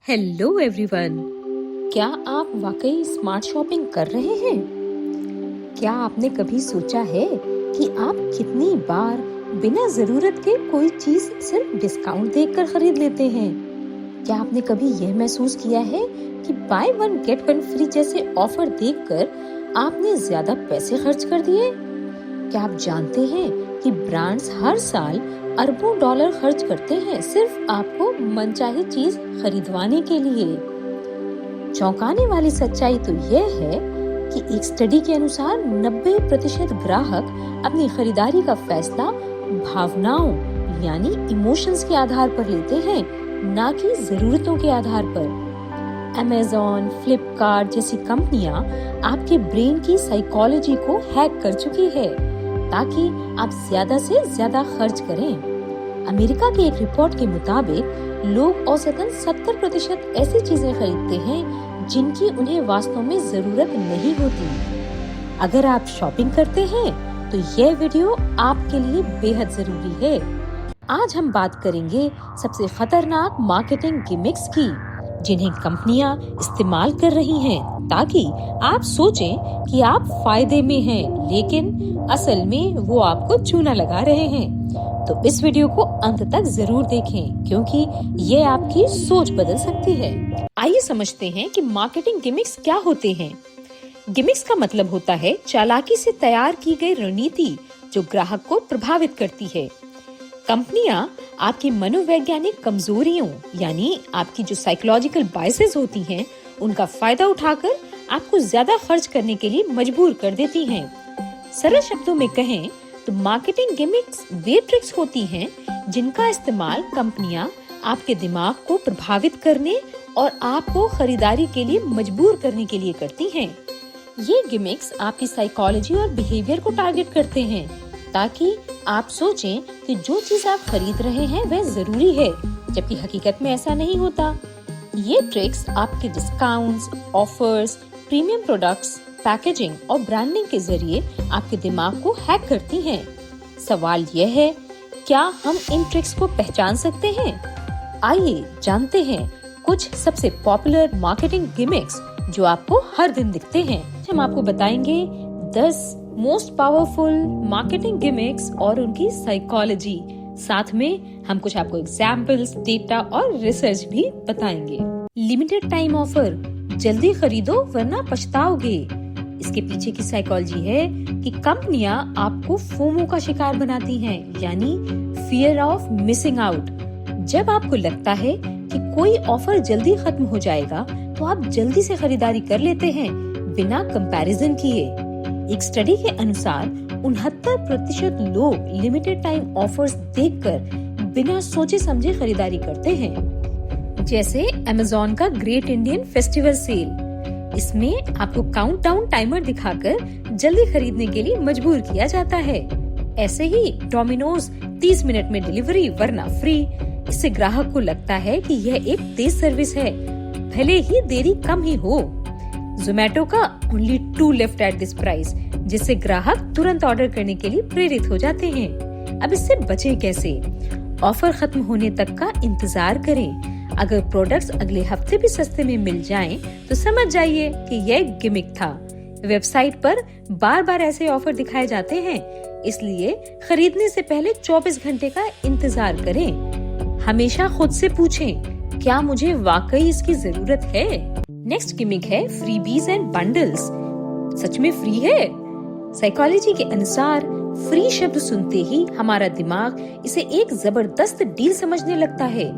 Hello everyone. क्या आप वाकई स्मार्ट शॉपिंग कर रहे हैं? क्या आपने कभी सोचा है कि आप कितनी बार बिना जरूरत के कोई चीज सिर्फ डिस्काउंट देखकर खरीद लेते हैं? क्या आपने कभी यह महसूस किया है कि by one get one free जैसे ऑफर देखकर आपने ज्यादा पैसे खर्च कर दिए? क्या आप जानते हैं कि ब्रांड्स हर साल अरबों डॉलर खर्च करते हैं सिर्फ आपको मनचाही चीज खरीदवाने के लिए? चौंकाने वाली सच्चाई तो यह है कि एक स्टडी के अनुसार 90% ग्राहक अपनी खरीदारी का फैसला भावनाओं यानी इमोशंस के आधार पर लेते हैं, ना कि जरूरतों के आधार पर। अमेज़न, फ्लिपकार्ट जैसी कंपनियां आपके ब्रेन की साइकोलॉजी को हैक कर चुकी है ताकि आप ज्यादा से ज्यादा खर्च करें। अमेरिका की एक रिपोर्ट के मुताबिक लोग औसतन 70% ऐसी चीजें खरीदते हैं जिनकी उन्हें वास्तव में जरूरत नहीं होती। अगर आप शॉपिंग करते हैं तो यह वीडियो आपके लिए बेहद जरूरी है। आज हम बात करेंगे सबसे खतरनाक मार्केटिंग गिमिक्स की जिन्हें कंपनियां इस्तेमाल कर रही हैं ताकि आप सोचें कि आप फायदे में हैं, लेकिन असल में वो आपको चूना लगा रहे हैं। तो इस वीडियो को अंत तक जरूर देखें क्योंकि ये आपकी सोच बदल सकती है। आइए समझते हैं कि मार्केटिंग गिमिक्स क्या होते हैं। गिमिक्स का मतलब होता है चालाकी से तैयार की गई रणनीति जो ग्राहक को प्रभावित करती है। कंपनियां आपकी मनोवैज्ञानिक कमजोरियों यानी आपकी जो साइकोलॉजिकल बायसेस होती हैं, उनका फायदा उठाकर आपको ज्यादा खर्च करने के लिए मजबूर कर देती हैं। सरल शब्दों में कहें तो मार्केटिंग गिमिक्स वे ट्रिक्स होती हैं जिनका इस्तेमाल कंपनियां आपके दिमाग को प्रभावित करने और आपको खरीदारी के लिए मजबूर करने के लिए करती हैं। ये गिमिक्स आपकी साइकोलॉजी और बिहेवियर को टारगेट करते हैं ताकि आप सोचें कि जो चीज आप खरीद रहे हैं वह जरूरी है, जबकि हकीकत में ऐसा नहीं होता। ये ट्रिक्स आपके discounts, offers, premium products, packaging और ब्रांडिंग के जरिए आपके दिमाग को हैक करती हैं। सवाल यह है, क्या हम इन ट्रिक्स को पहचान सकते हैं? आइए जानते हैं कुछ सबसे पॉपुलर मार्केटिंग गिमिक्स जो आपको हर दिन दिखते हैं। हम आपको बताएंगे 10 मोस्ट पावरफुल मार्केटिंग गिमिक्स और उनकी साइकोलॉजी। साथ में हम कुछ आपको एग्जाम्पल्स, डेटा और रिसर्च भी बताएंगे। लिमिटेड टाइम ऑफर, जल्दी खरीदो वरना पछताओगे। इसके पीछे की साइकोलॉजी है कि कंपनियां आपको फोमो का शिकार बनाती हैं, यानी फियर ऑफ मिसिंग आउट। जब आपको लगता है कि कोई ऑफर जल्दी खत्म हो जाएगा तो आप जल्दी से खरीदारी कर लेते हैं बिना कंपैरिजन किए। एक स्टडी के अनुसार 69% लोग लिमिटेड टाइम ऑफर्स देखकर बिना सोचे समझे खरीदारी करते हैं। जैसे अमेज़न का ग्रेट इंडियन फेस्टिवल सेल, इसमें आपको काउंटडाउन टाइमर दिखाकर जल्दी खरीदने के लिए मजबूर किया जाता है। ऐसे ही डोमिनोज 30 मिनट में डिलीवरी वरना फ्री। इससे ग्राहक को लगता है कि यह एक तेज सर्विस है, भले ही देरी कम ही हो। ज़ोमैटो का only 2 left at this price, जिससे ग्राहक तुरंत ऑर्डर करने के लिए प्रेरित हो जाते हैं। अब इससे बचें कैसे? ऑफर खत्म होने तक का इंतजार करें। अगर प्रोडक्ट्स अगले हफ्ते भी सस्ते में मिल जाएं, तो समझ जाइए कि यह गिमिक था। वेबसाइट पर बार बार ऐसे ऑफर दिखाए जाते हैं, इसलिए खरीदने से पहले 24 घंटे का इंतजार करें। हमेशा खुद से पूछें, क्या मुझे वाकई इसकी जरूरत है? नेक्स्ट गिमिक है फ्रीबीज एंड बंडल्स। सच में फ्री है? साइकोलॉजी के अनुसार फ्री शब्द सुनते ही हमारा दिमाग इसे एक जबरदस्त डील समझने लगता है,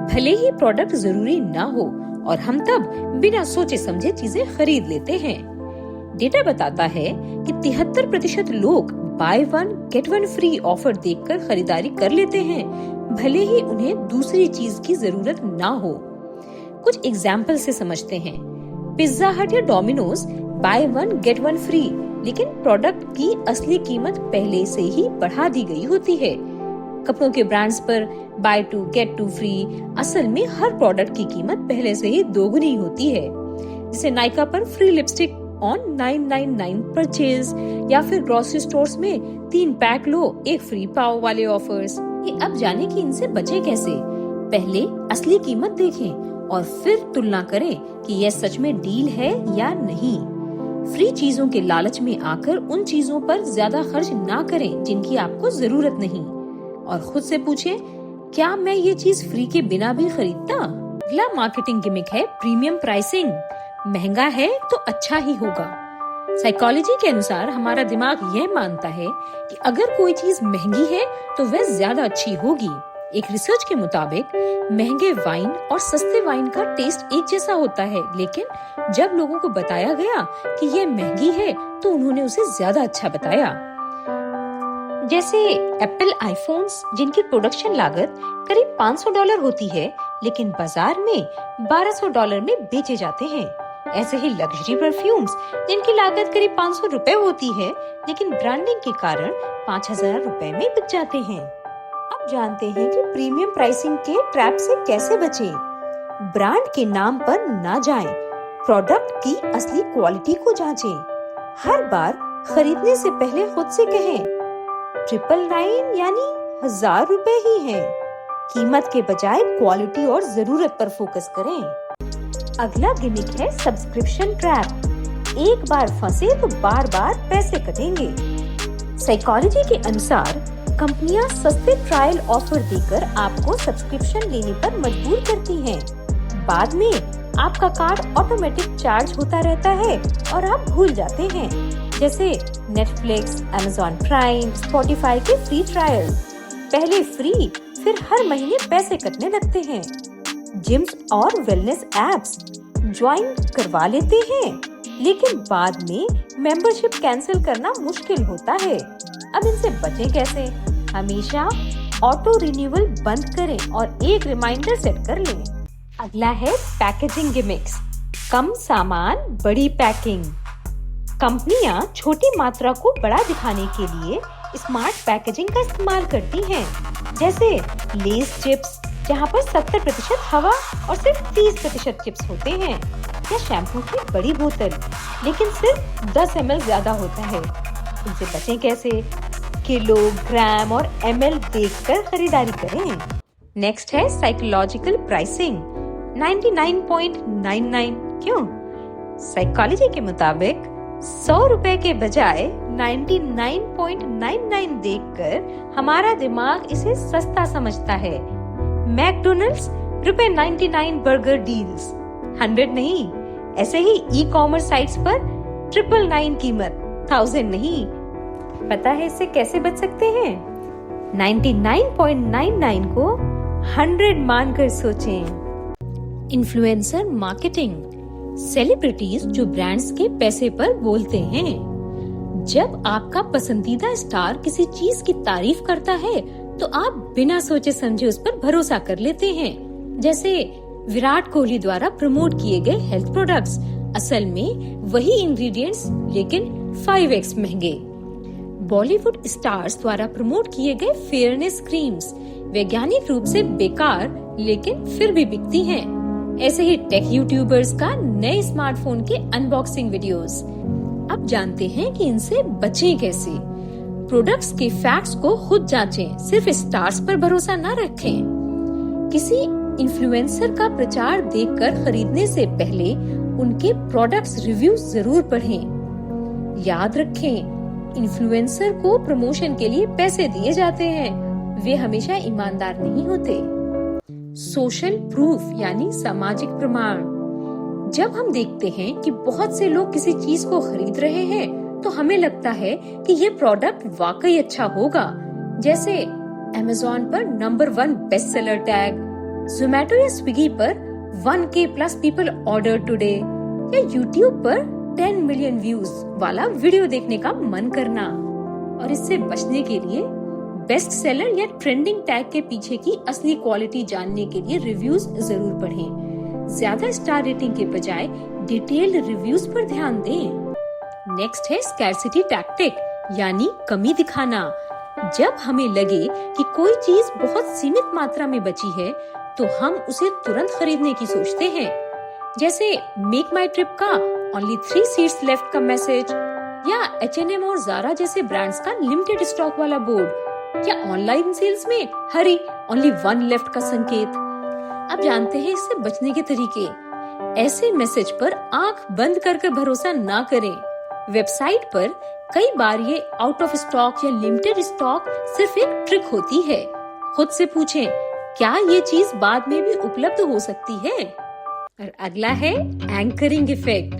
भले ही प्रोडक्ट जरूरी ना हो, और हम तब बिना सोचे समझे चीजें खरीद लेते हैं। डेटा बताता है कि 73% लोग by one get one free offer देखकर खरीदारी कर लेते हैं, भले ही उन्हें दूसरी चीज की जरूरत ना हो। कुछ एग्जाम्पल से समझते हैं। पिज्जा हट या Domino's by one get one free, लेकिन प्रोडक्ट की असली कीमत पहले से ही बढ़ा दी गई होती है। कपड़ों के ब्रांड्स पर buy two get two free, असल में हर प्रोडक्ट की कीमत पहले से ही दोगुनी होती है। जैसे नाइका पर फ्री लिपस्टिक ऑन 999 परचेज, या फिर ग्रोसरी स्टोर्स में 3 पैक लो 1 फ्री पाव वाले ऑफर्स। अब जाने कि इनसे बचे कैसे। पहले असली कीमत देखें और फिर तुलना करें कि यह सच में डील है या नहीं। फ्री चीजों के लालच में आकर उन चीजों पर ज्यादा खर्च ना करें जिनकी आपको जरूरत नहीं, और खुद से पूछें, क्या मैं ये चीज फ्री के बिना भी खरीदता? अगला मार्केटिंग गिमिक है प्रीमियम प्राइसिंग। महंगा है तो अच्छा ही होगा। साइकोलॉजी के अनुसार हमारा दिमाग यह मानता है कि अगर कोई चीज महंगी है तो वह ज्यादा अच्छी होगी। एक रिसर्च के मुताबिक महंगे वाइन और सस्ते वाइन का टेस्ट एक जैसा होता है, लेकिन जब लोगों को बताया गया कि यह महंगी है तो उन्होंने उसे ज्यादा अच्छा बताया। जैसे एप्पल आईफोन्स, जिनकी प्रोडक्शन लागत करीब $500 होती है, लेकिन बाजार में $1200 में बेचे जाते हैं। ऐसे ही लग्जरी परफ्यूम्स, जिनकी लागत करीब ₹500 होती है, लेकिन ब्रांडिंग के कारण ₹5000 में बिक जाते हैं। अब जानते हैं कि प्रीमियम प्राइसिंग के ट्रैप से कैसे बचें। ब्रांड के नाम पर ना जाएं, प्रोडक्ट की असली क्वालिटी को जांचें। हर बार खरीदने से पहले खुद से कहें, 999 यानी ₹1000 ही है। कीमत के बजाय क्वालिटी और जरूरत पर फोकस करें। अगला गिमिक है सब्सक्रिप्शन ट्रैप। एक बार फंसे तो बार बार पैसे कटेंगे। साइकोलॉजी के अनुसार कंपनियां सस्ते ट्रायल ऑफर देकर आपको सब्सक्रिप्शन लेने पर मजबूर करती हैं। बाद में आपका कार्ड ऑटोमेटिक चार्ज होता रहता है और आप भूल जाते हैं। जैसे नेटफ्लिक्स, अमेज़न प्राइम, स्पॉटिफाई के फ्री ट्रायल। पहले फ्री, फिर हर महीने पैसे कटने लगते हैं। जिम्स और वेलनेस एप्स ज्वाइन करवा लेते हैं, लेकिन बाद में मेंबरशिप कैंसिल करना मुश्किल होता है। अब इनसे बचें कैसे? हमेशा ऑटो रिन्यूअल बंद करें और एक रिमाइंडर सेट कर लें। अगला है पैकेजिंग गिमिक्स। कम सामान, बड़ी पैकिंग। कंपनियां छोटी मात्रा को बड़ा दिखाने के लिए स्मार्ट पैकेजिंग का इस्तेमाल करती हैं, जैसे लेस चिप्स, जहां पर 70% हवा और सिर्फ 30% चिप्स होते हैं, या शैम्पू की बड़ी बोतल, लेकिन सिर्फ 10 ml ज्यादा होता है। इनसे बचें कैसे? किलो, ग्राम और ml देखकर खरीदारी करें। नेक्स्ट है साइकोलॉजिकल प्राइसिंग। 99.99 क्यों? साइकोलॉजी के मुताबिक ₹100 के बजाय 99.99 देखकर हमारा दिमाग इसे सस्ता समझता है। मैकडोनल्ड्स ₹99 बर्गर डील्स, 100 नहीं। ऐसे ही ई कॉमर्स साइट्स पर 999 कीमत, 1000 नहीं। पता है इससे कैसे बच सकते हैं? 99.99 को 100 मानकर सोचें। Influencer marketing. सेलिब्रिटीज जो ब्रांड्स के पैसे पर बोलते हैं। जब आपका पसंदीदा स्टार किसी चीज की तारीफ करता है तो आप बिना सोचे समझे उस पर भरोसा कर लेते हैं। जैसे विराट कोहली द्वारा प्रमोट किए गए हेल्थ प्रोडक्ट्स, असल में वही इंग्रेडिएंट्स लेकिन 5x महंगे। बॉलीवुड स्टार्स द्वारा प्रमोट किए गए फेयरनेस क्रीम्स वैज्ञानिक रूप से बेकार लेकिन फिर भी बिकती हैं। ऐसे ही टेक यूट्यूबर्स का नए स्मार्टफोन के अनबॉक्सिंग वीडियोस। अब जानते हैं कि इनसे बचें कैसे। प्रोडक्ट्स के फैक्ट्स को खुद जांचें, सिर्फ स्टार्स पर भरोसा न रखें। किसी इन्फ्लुएंसर का प्रचार देखकर खरीदने से पहले उनके प्रोडक्ट्स रिव्यूज जरूर पढ़ें। याद रखें, इन्फ्लुएंसर को प्रमोशन के लिए पैसे दिए जाते हैं, वे हमेशा ईमानदार नहीं होते। सोशल प्रूफ यानी सामाजिक प्रमाण। जब हम देखते हैं कि बहुत से लोग किसी चीज को खरीद रहे हैं तो हमें लगता है कि ये प्रोडक्ट वाकई अच्छा होगा। जैसे Amazon पर number 1 best seller tag, Zomato या स्विगी पर 1K+ पीपल ऑर्डर टुडे, या YouTube पर 10 मिलियन व्यूज वाला वीडियो देखने का मन करना। और इससे बचने के लिए बेस्ट सेलर या ट्रेंडिंग टैग के पीछे की असली क्वालिटी जानने के लिए रिव्यूज जरूर पढ़ें। ज्यादा स्टार रेटिंग के बजाय डिटेल्ड रिव्यूज पर ध्यान दें। नेक्स्ट है स्कैर्सिटी टैक्टिक यानी कमी दिखाना। जब हमें लगे कि कोई चीज बहुत सीमित मात्रा में बची है तो हम उसे तुरंत खरीदने की सोचते हैं। जैसे मेक माई ट्रिप का ओनली 3 सीट्स लेफ्ट का मैसेज, या H&M और Zara जैसे ब्रांड्स का लिमिटेड स्टॉक वाला बोर्ड, या ऑनलाइन सेल्स में हरी ओनली 1 लेफ्ट का संकेत। अब जानते हैं इससे बचने के तरीके। ऐसे मैसेज पर आंख बंद कर भरोसा ना करें। वेबसाइट पर कई बार ये आउट ऑफ स्टॉक या लिमिटेड स्टॉक सिर्फ एक ट्रिक होती है। खुद से पूछें, क्या ये चीज बाद में भी उपलब्ध हो सकती है? और अगला है एंकरिंग इफेक्ट।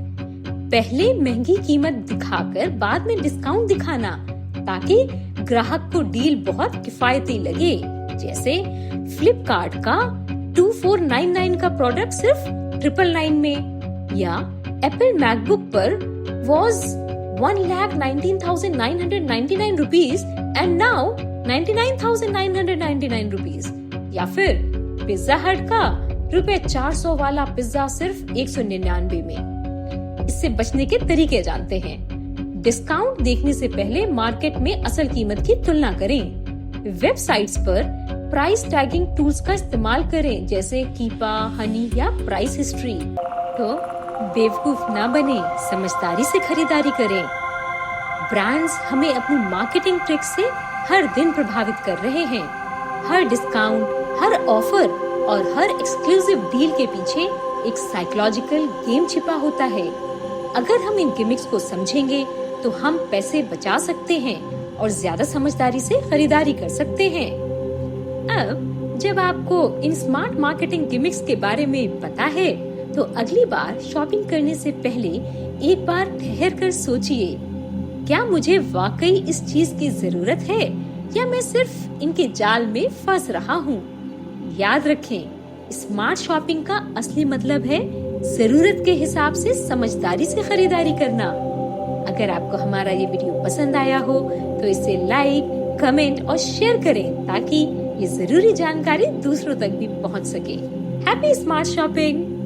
पहले महंगी कीमत दिखाकर बाद में डिस्काउंट दिखाना, ताकि ग्राहक को डील बहुत किफायती लगे। जैसे फ्लिपकार्ट का 2499 का प्रोडक्ट सिर्फ 999 में, या एप्पल मैकबुक पर was 1,19,999 rupees and now 99,999 rupees, या फिर पिज्जा हट का ₹400 वाला पिज्जा सिर्फ 199 में। इससे बचने के तरीके जानते हैं। डिस्काउंट देखने से पहले मार्केट में असल कीमत की तुलना करें। वेबसाइट्स पर प्राइस टैगिंग टूल्स का इस्तेमाल करें, जैसे कीपा, हनी या प्राइस हिस्ट्री। तो बेवकूफ ना बने, समझदारी से खरीदारी करें। ब्रांड्स हमें अपनी मार्केटिंग ट्रिक से हर दिन प्रभावित कर रहे हैं। हर डिस्काउंट, हर ऑफर और हर एक्सक्लूसिव डील के पीछे एक साइकोलॉजिकल गेम छिपा होता है। अगर हम इन गिमिक्स को समझेंगे तो हम पैसे बचा सकते हैं और ज्यादा समझदारी से खरीदारी कर सकते हैं। अब जब आपको इन स्मार्ट मार्केटिंग गिमिक्स के बारे में पता है, तो अगली बार शॉपिंग करने से पहले एक बार ठहर कर सोचिए, क्या मुझे वाकई इस चीज की जरूरत है या मैं सिर्फ इनके जाल में फंस रहा हूँ। याद रखें, स्मार्ट शॉपिंग का असली मतलब है जरूरत के हिसाब से समझदारी से खरीदारी करना। अगर आपको हमारा ये वीडियो पसंद आया हो तो इसे लाइक, कमेंट और शेयर करें, ताकि ये जरूरी जानकारी दूसरों तक भी पहुंच सके। Happy smart shopping.